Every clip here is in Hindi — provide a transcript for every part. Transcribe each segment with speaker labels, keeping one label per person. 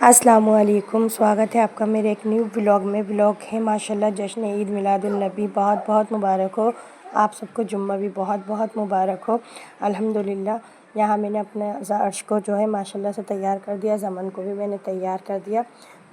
Speaker 1: अस्सलामुअलैकुम, स्वागत है आपका मेरे एक न्यू व्लॉग में। व्लॉग है माशाल्लाह जश्न ईद मिलादुन्नबी। बहुत बहुत मुबारक हो आप सबको, जुम्मा भी बहुत बहुत मुबारक हो। अल्हम्दुलिल्लाह यहाँ मैंने अपने अर्श को जो है माशाल्लाह से तैयार कर दिया, ज़मन को भी मैंने तैयार कर दिया।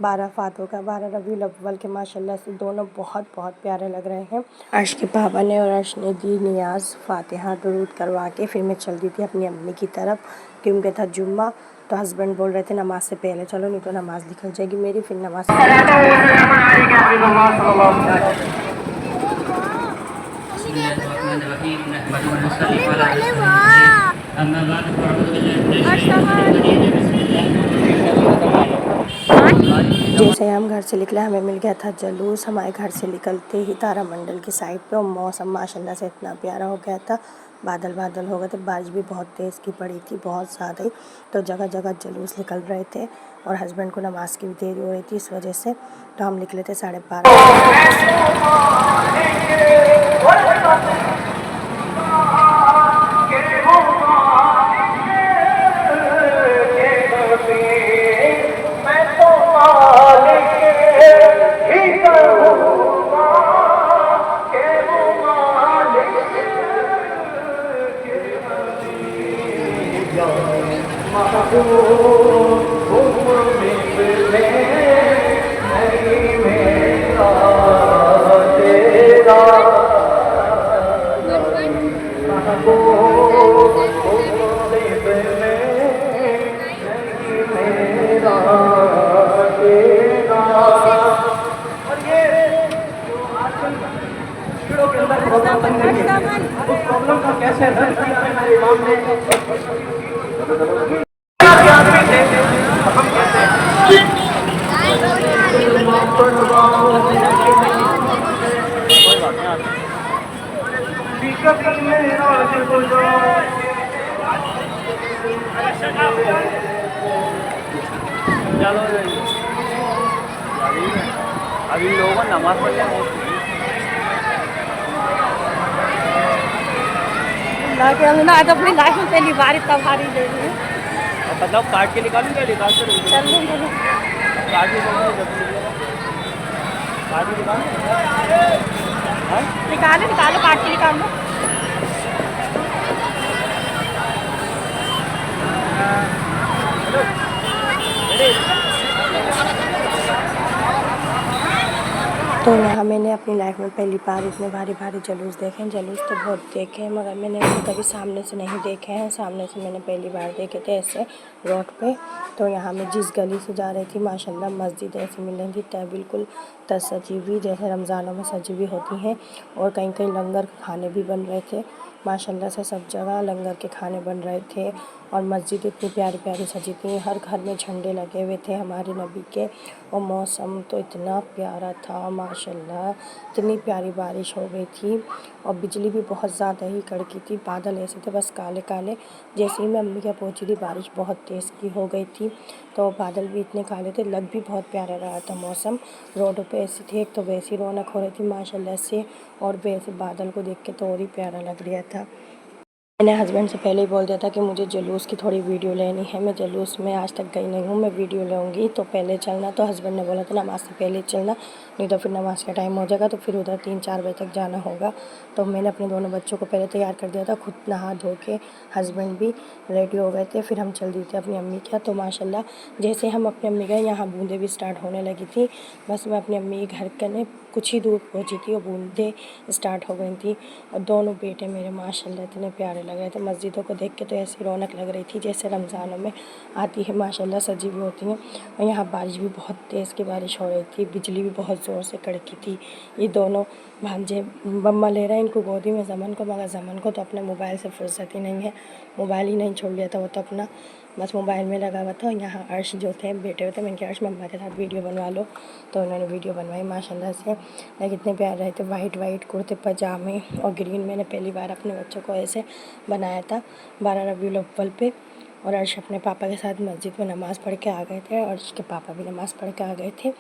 Speaker 1: 12 फातों का 12 रबीउल अव्वल के माशाल्लाह से दोनों बहुत बहुत प्यारे लग रहे हैं। अर्श के पापा ने और अर्श ने दी नियाज़, फातिहा दुरूद करवा के फिर मैं चल दी थी अपनी अम्मी की तरफ क्योंकि था जुम्मा। तो हस्बैंड बोल रहे थे नमाज से पहले चलो, नहीं तो नमाज निकल जाएगी मेरी, फिर नमाज जैसे हम घर से निकले हमें मिल गया था जलूस। हमारे घर से निकलते ही तारामंडल की साइड पे, और मौसम माशाल्लाह से इतना प्यारा हो गया था। बादल बादल हो गए थे, बारिश भी बहुत तेज़ की पड़ी थी, बहुत ज़्यादा ही। तो जगह जगह जलूस निकल रहे थे और हस्बैंड को नमाज की भी देरी हो रही थी, इस वजह से तो हम निकले थे 12:30। उस प्रॉब्लम का कैसे हल किया है मेरे इमाम ने। अभी लोग नमाज पढ़ने आज अपनी लाइफ में पहली बार इतना भारी दे रही है। मतलब काट के निकालूँ क्या? निकाल कर चल काट के निकालो निकालो, काट के निकालो। तो यहाँ मैंने अपनी लाइफ में पहली बार इतने भारी भारी जलूस देखे हैं। जलूस तो बहुत देखे हैं मगर मैंने ऐसे कभी सामने से नहीं देखे हैं। सामने से मैंने पहली बार देखे थे ऐसे रोड पे। तो यहाँ मैं जिस गली से जा रही थी माशाल्लाह मस्जिद ऐसी मिल रही थी, बिल्कुल सजी हुई जैसे रमज़ानों में सजी हुई होती हैं। और कहीं कहीं लंगर के खाने भी बन रहे थे माशाल्लाह से, सब जगह लंगर के खाने बन रहे थे। और मस्जिद इतनी प्यारी प्यारी सजी थी, हर घर में झंडे लगे हुए थे हमारे नबी के। और मौसम तो इतना प्यारा था माशाल्लाह, इतनी प्यारी बारिश हो गई थी। और बिजली भी बहुत ज़्यादा ही कड़की थी, बादल ऐसे थे बस काले काले। जैसे ही मैं अम्मी के पहुँची थी बारिश बहुत तेज़ की हो गई थी, तो बादल भी इतने काले थे, लग भी बहुत प्यारा रहा था मौसम। रोडों पे ऐसी थी, एक तो वैसी रौनक हो रही थी माशाल्लाह से, और वैसे बादल को देख के तो और ही प्यारा लग रहा था। मैंने हस्बैंड से पहले ही बोल दिया था कि मुझे जुलूस की थोड़ी वीडियो लेनी है, मैं जुलूस में आज तक गई नहीं हूँ, मैं वीडियो लूँगी तो पहले चलना। तो हस्बैंड ने बोला था नमाज से पहले चलना, नहीं तो फिर नमाज का टाइम हो जाएगा, तो फिर उधर 3-4 बजे तक जाना होगा। तो मैंने अपने दोनों बच्चों को पहले तैयार कर दिया था, खुद नहा धो के हस्बैंड भी रेडी हो गए थे। फिर हम चल दिए थे अपनी अम्मी के। तो माशाल्लाह जैसे हम अपनी अम्मी गए यहाँ बूंदें भी स्टार्ट होने लगी थी। बस मैं अपनी अम्मी के घर करने कुछ ही दूर पहुँची थी और बूंदें स्टार्ट हो गई थी। और दोनों बेटे मेरे माशाल्लाह इतने प्यारे लग रहे थे। मस्जिदों को देख के तो ऐसी रौनक लग रही थी जैसे रमज़ानों में आती है माशाल्लाह, सजी हुई होती हैं। और यहाँ बारिश भी बहुत तेज़ की बारिश हो रही थी, बिजली भी बहुत ज़ोर से कड़की थी। ये दोनों भांजे मम्मा ले रहे हैं इनको गोदी में ज़मन को, मगर ज़मन को तो अपने मोबाइल से फुर्सत ही नहीं है, मोबाइल ही नहीं छोड़ लिया था वो तो अपना बस मोबाइल में लगा हुआ था। यहाँ अर्श जो थे बेटे होते, मैंने कहा अर्श मम्मा के साथ वीडियो बनवा लो, तो उन्होंने वीडियो बनवाई माशाल्लाह से। लेकिन इतने प्यारे रहे थे, वाइट वाइट कुर्ते पजामे और ग्रीन। मैंने पहली बार अपने बच्चों को ऐसे बनाया था 12 रबीउल अव्वल पे। और अर्श अपने पापा के साथ मस्जिद में नमाज़ पढ़ के आ गए थे और उसके पापा भी नमाज़ पढ़ के आ गए थे।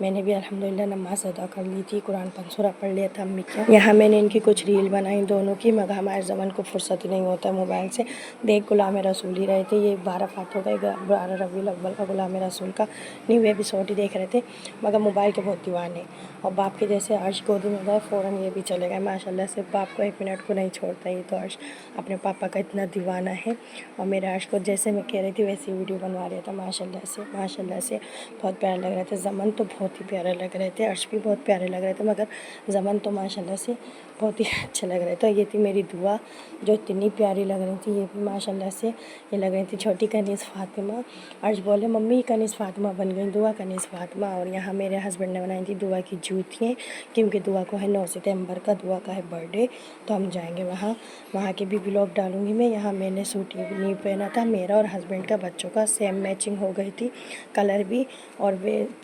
Speaker 1: मैंने भी अल्हम्दुलिल्लाह नमाज़ अदा कर ली थी, कुरान 5 सूरा पढ़ लिया था अम्मी का। यहाँ मैंने इनकी कुछ रील बनाई दोनों की, मगर हमारे ज़मान को फुर्सत ही नहीं होता मोबाइल से। देख गुलाम रसूल ही रहे थे, ये 12 फात हो गए, 12 रबीउल अव्वल का गुलाम रसूल का न्यू एपिसोड ही देख रहे थे, मगर मोबाइल के बहुत दीवाने। और बाप के जैसे अर्श गोदी में गए फ़ौरन ये भी चले गए माशाल्लाह से। बाप को 1 मिनट को नहीं छोड़ता, ये तो अर्श अपने पापा का इतना दीवाना है। और मेरे अर्श को जैसे मैं कह रही थी वैसे ही वीडियो बनवा रहा था माशाल्लाह से बहुत प्यारे लग रहे थे। ज़मन तो बहुत ही प्यारे लग रहे थे, अर्श भी बहुत प्यारे लग रहे थे, मगर ज़मन तो माशाल्लाह से बहुत ही अच्छे लग रहे थे। ये थी मेरी दुआ जो इतनी प्यारी लग रही थी, ये भी माशाल्लाह से ये लग रही थी छोटी कनीज़ फ़ातिमा। अर्श बोले मम्मी कनीज़ फ़ातिमा बन गई, दुआ कनीज़ फ़ातिमा। और यहाँ मेरे हस्बैंड ने बनाई थी दुआ की जूतियाँ, क्योंकि दुआ को है 9 सितंबर का, दुआ का है बर्थडे, तो हम जाएंगे वहाँ के भी व्लॉग डालूँगी मैं। यहाँ मैंने सूट नहीं पहना था, मेरा और हस्बैंड का बच्चों का सेम मैचिंग हो गई थी, कलर भी और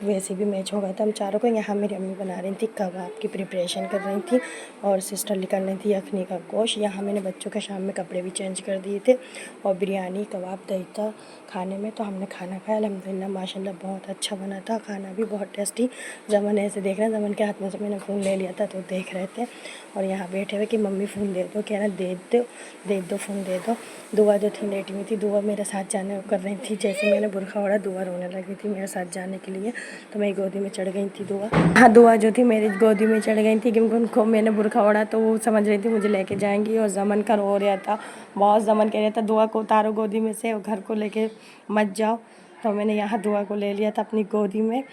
Speaker 1: वैसे भी मैच हो गया था हम चारों को। यहाँ मेरी अम्मी बना रही थी कबाब की प्रिपरेशन कर रही थी और सिस्टर निकल रही थी यखनी का गोश्त। यहाँ मैंने बच्चों के शाम में कपड़े भी चेंज कर दिए थे और बिरयानी कबाब दही था खाने में, तो हमने खाना खाया अल्हम्दुलिल्लाह माशाल्लाह बहुत अच्छा बना था, खाना भी बहुत टेस्टी। ज़मन ऐसे देख रहे हैं, ज़मन के हाथ में से मैंने फ़ोन ले लिया था तो देख रहे थे और यहाँ बैठे हुए कि मम्मी फ़ोन दे दो, कह रहा दे दो फ़ोन दे दो। दुआ जो थी लेटी हुई थी, दुआ मेरे साथ जाने कर रही थी, जैसे मैंने बुरखा ओढ़ा दुआ रोने लगी थी मेरे साथ जाने के लिए, तो मेरी गोदी में चढ़ गई थी दुआ। हाँ दुआ जो थी मेरी गोदी में चढ़ गई थी, क्योंकि उनको मैंने बुरखा ओढ़ा तो वो समझ रही थी मुझे लेके जाएंगी। और ज़मन का रो रहा था बहुत, ज़मन कह रहा था दुआ को उतारो गोदी में से और घर को लेके मत जाओ, तो मैंने यहाँ दुआ को ले लिया था अपनी गोदी में।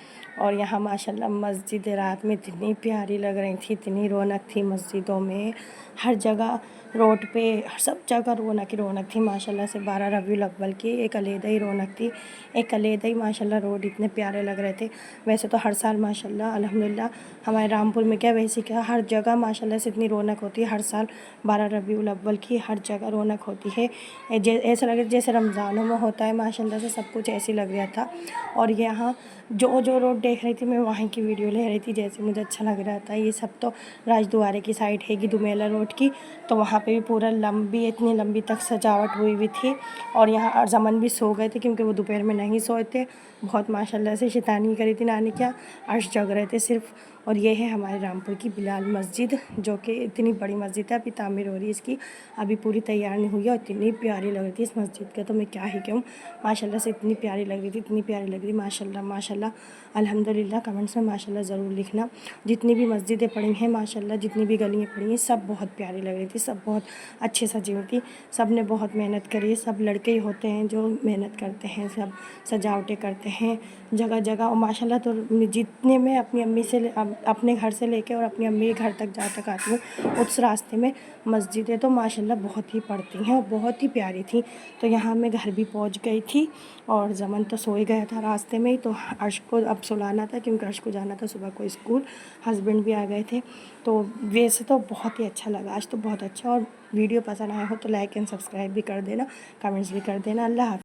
Speaker 1: और यहाँ माशाल्लाह मस्जिद रात में इतनी प्यारी लग रही थी, इतनी रौनक थी मस्जिदों में, हर जगह रोड पे सब जगह रौनक थी माशाल्लाह से। 12 रबीउल अव्वल की एक अलग ही रौनक थी, एक अलग ही माशाल्लाह रोड इतने प्यारे लग रहे थे। वैसे तो हर साल माशाल्लाह अल्हम्दुलिल्लाह हमारे रामपुर में क्या वैसे क्या हर जगह माशाल्लाह से इतनी रौनक होती है, हर साल 12 रबीउल अव्वल की हर जगह रौनक होती है। ऐसा लग रहा जैसे रमज़ानों में होता है माशाल्लाह से, सब कुछ ऐसे लग रहा था। और यहाँ जो रोड देख रही थी मैं वहीं की वीडियो ले रही थी, जैसे मुझे अच्छा लग रहा था। ये सब तो राजद्वारे की साइड है कि दुमेला रोड की, तो वहाँ पे भी पूरा इतनी लंबी तक सजावट हुई हुई थी। और यहाँ ज़मन भी सो गए थे क्योंकि वो दोपहर में नहीं सोए थे, बहुत माशाल्लाह से शैतानी करी थी नानी क्या, अर्श जग रहे थे सिर्फ। और ये है हमारे रामपुर की बिलाल मस्जिद, जो कि इतनी बड़ी मस्जिद है, अभी तामीर हो रही है इसकी, अभी पूरी तैयार नहीं हुई है। और इतनी प्यारी लग रही थी इस मस्जिद का तो मैं क्या ही कहूँ, माशाल्लाह से इतनी प्यारी लग रही थी, इतनी प्यारी लग रही माशाल्लाह अल्हम्दुलिल्लाह। कमेंट्स में माशाल्लाह ज़रूर लिखना। जितनी भी मस्जिदें पड़ी हैं माशाल्लाह, जितनी भी गलियाँ पड़ी हैं, सब बहुत प्यारी लग रही थी, सब बहुत अच्छे सजी हुई थी, सब ने बहुत मेहनत करी है। सब लड़के ही होते हैं जो मेहनत करते हैं, सब सजावटें करते हैं जगह जगह। और माशाल्लाह तो जितने मैं अपनी अम्मी से अपने घर से लेके और अपनी अम्मी के घर तक जहाँ तक आती हूँ, उस रास्ते में मस्जिदें तो माशाल्लाह बहुत ही पड़ती हैं और बहुत ही प्यारी थी। तो यहाँ मैं घर भी पहुँच गई थी और ज़मन तो सो ही गया था रास्ते में ही, तो अर्श को अब सुलाना था क्योंकि अर्श को जाना था सुबह को स्कूल, हस्बैंड भी आ गए थे। तो वैसे तो बहुत ही अच्छा लगा आज तो बहुत अच्छा। और वीडियो पसंद आया हो तो लाइक एंड सब्सक्राइब भी कर देना, कमेंट्स भी कर देना। अल्लाह हाफ़िज़।